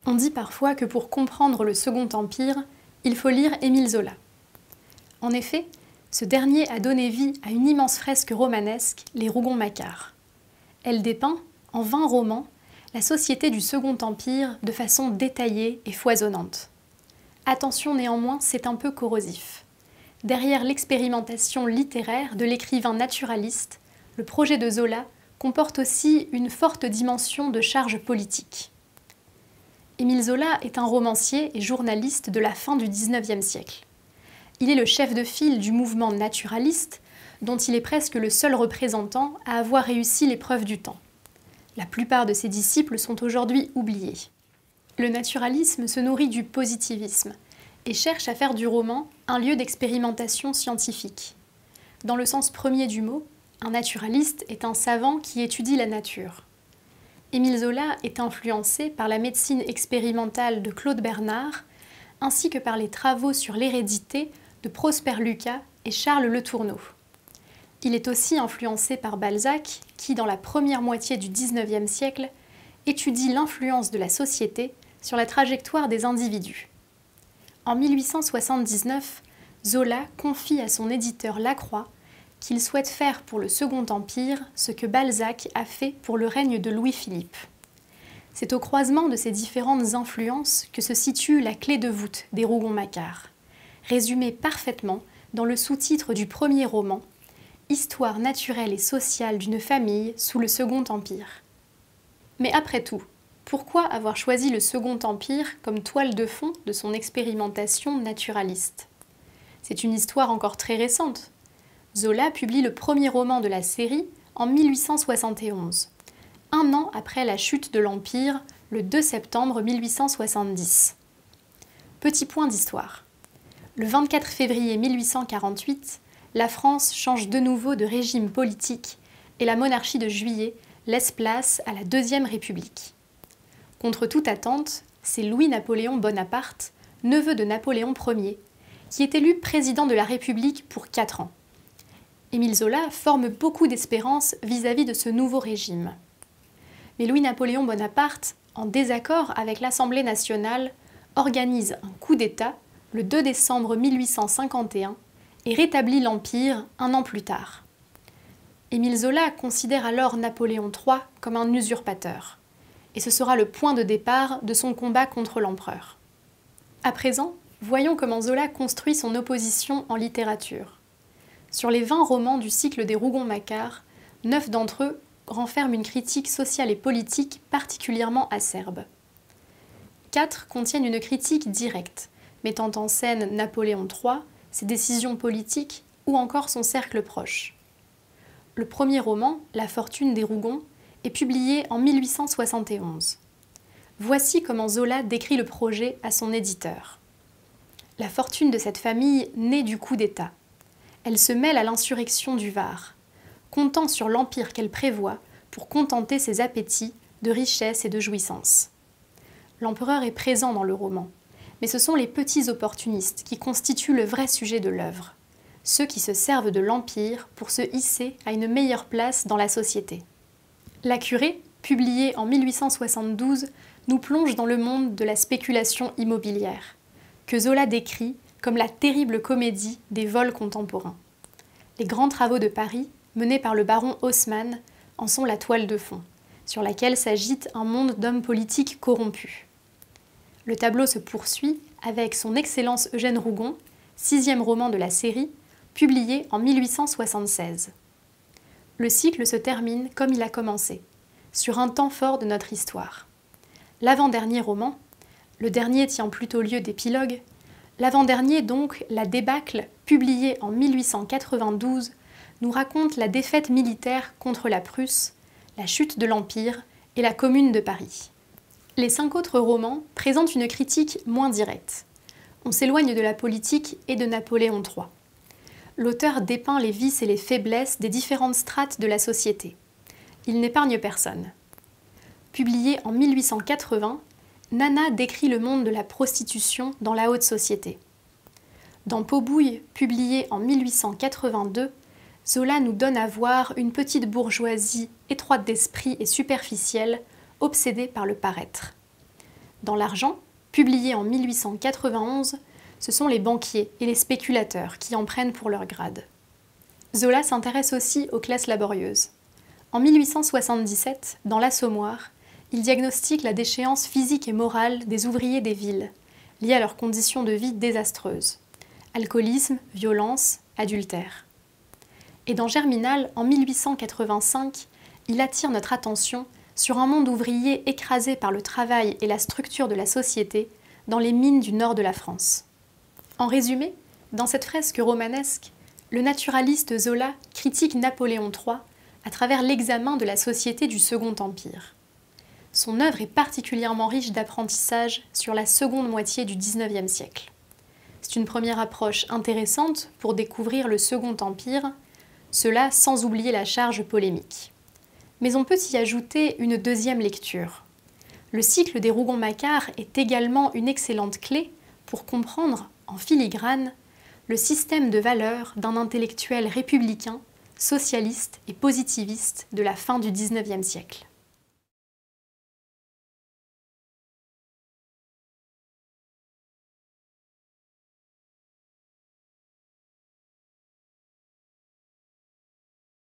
On dit parfois que pour comprendre le Second Empire, il faut lire Émile Zola. En effet, ce dernier a donné vie à une immense fresque romanesque, les Rougon-Macquart. Elle dépeint, en 20 romans, la société du Second Empire de façon détaillée et foisonnante. Attention néanmoins, c'est un peu corrosif. Derrière l'expérimentation littéraire de l'écrivain naturaliste, le projet de Zola comporte aussi une forte dimension de charge politique. Émile Zola est un romancier et journaliste de la fin du XIXe siècle. Il est le chef de file du mouvement naturaliste, dont il est presque le seul représentant à avoir réussi l'épreuve du temps. La plupart de ses disciples sont aujourd'hui oubliés. Le naturalisme se nourrit du positivisme et cherche à faire du roman un lieu d'expérimentation scientifique. Dans le sens premier du mot, un naturaliste est un savant qui étudie la nature. Émile Zola est influencé par la médecine expérimentale de Claude Bernard, ainsi que par les travaux sur l'hérédité de Prosper Lucas et Charles Le Tourneau. Il est aussi influencé par Balzac, qui, dans la première moitié du XIXe siècle, étudie l'influence de la société sur la trajectoire des individus. En 1879, Zola confie à son éditeur Lacroix qu'il souhaite faire pour le Second Empire ce que Balzac a fait pour le règne de Louis-Philippe. C'est au croisement de ces différentes influences que se situe la clé de voûte des Rougon-Macquart, résumée parfaitement dans le sous-titre du premier roman, Histoire naturelle et sociale d'une famille sous le Second Empire. Mais après tout, pourquoi avoir choisi le Second Empire comme toile de fond de son expérimentation naturaliste? C'est une histoire encore très récente. Zola publie le premier roman de la série en 1871, un an après la chute de l'Empire, le 2 septembre 1870. Petit point d'histoire. Le 24 février 1848, la France change de nouveau de régime politique et la monarchie de Juillet laisse place à la Deuxième République. Contre toute attente, c'est Louis-Napoléon Bonaparte, neveu de Napoléon Ier, qui est élu président de la République pour 4 ans. Émile Zola forme beaucoup d'espérances vis-à-vis de ce nouveau régime. Mais Louis-Napoléon Bonaparte, en désaccord avec l'Assemblée nationale, organise un coup d'État le 2 décembre 1851 et rétablit l'Empire un an plus tard. Émile Zola considère alors Napoléon III comme un usurpateur, et ce sera le point de départ de son combat contre l'empereur. À présent, voyons comment Zola construit son opposition en littérature. Sur les 20 romans du cycle des Rougon-Macquart, 9 d'entre eux renferment une critique sociale et politique particulièrement acerbe. 4 contiennent une critique directe, mettant en scène Napoléon III, ses décisions politiques ou encore son cercle proche. Le premier roman, La fortune des Rougon, est publié en 1871. Voici comment Zola décrit le projet à son éditeur. La fortune de cette famille naît du coup d'État. Elle se mêle à l'insurrection du Var, comptant sur l'empire qu'elle prévoit pour contenter ses appétits de richesse et de jouissance. L'empereur est présent dans le roman, mais ce sont les petits opportunistes qui constituent le vrai sujet de l'œuvre, ceux qui se servent de l'empire pour se hisser à une meilleure place dans la société. La Curée, publiée en 1872, nous plonge dans le monde de la spéculation immobilière, que Zola décrit comme la terrible comédie des vols contemporains. Les grands travaux de Paris, menés par le baron Haussmann, en sont la toile de fond, sur laquelle s'agite un monde d'hommes politiques corrompus. Le tableau se poursuit avec Son Excellence Eugène Rougon, 6e roman de la série, publié en 1876. Le cycle se termine comme il a commencé, sur un temps fort de notre histoire. L'avant-dernier roman, le dernier tient plutôt lieu d'épilogue, l'avant-dernier donc, La débâcle, publié en 1892, nous raconte la défaite militaire contre la Prusse, la chute de l'Empire et la Commune de Paris. Les 5 autres romans présentent une critique moins directe. On s'éloigne de la politique et de Napoléon III. L'auteur dépeint les vices et les faiblesses des différentes strates de la société. Il n'épargne personne. Publié en 1880, Nana décrit le monde de la prostitution dans la haute société. Dans Pot-Bouille, publié en 1882, Zola nous donne à voir une petite bourgeoisie étroite d'esprit et superficielle, obsédée par le paraître. Dans l'Argent, publié en 1891, ce sont les banquiers et les spéculateurs qui en prennent pour leur grade. Zola s'intéresse aussi aux classes laborieuses. En 1877, dans l'Assommoir, il diagnostique la déchéance physique et morale des ouvriers des villes, liée à leurs conditions de vie désastreuses. Alcoolisme, violence, adultère. Et dans Germinal, en 1885, il attire notre attention sur un monde ouvrier écrasé par le travail et la structure de la société dans les mines du nord de la France. En résumé, dans cette fresque romanesque, le naturaliste Zola critique Napoléon III à travers l'examen de la société du Second Empire. Son œuvre est particulièrement riche d'apprentissage sur la seconde moitié du XIXe siècle. C'est une première approche intéressante pour découvrir le Second Empire, cela sans oublier la charge polémique. Mais on peut y ajouter une deuxième lecture. Le cycle des Rougon-Macquart est également une excellente clé pour comprendre, en filigrane, le système de valeurs d'un intellectuel républicain, socialiste et positiviste de la fin du XIXe siècle.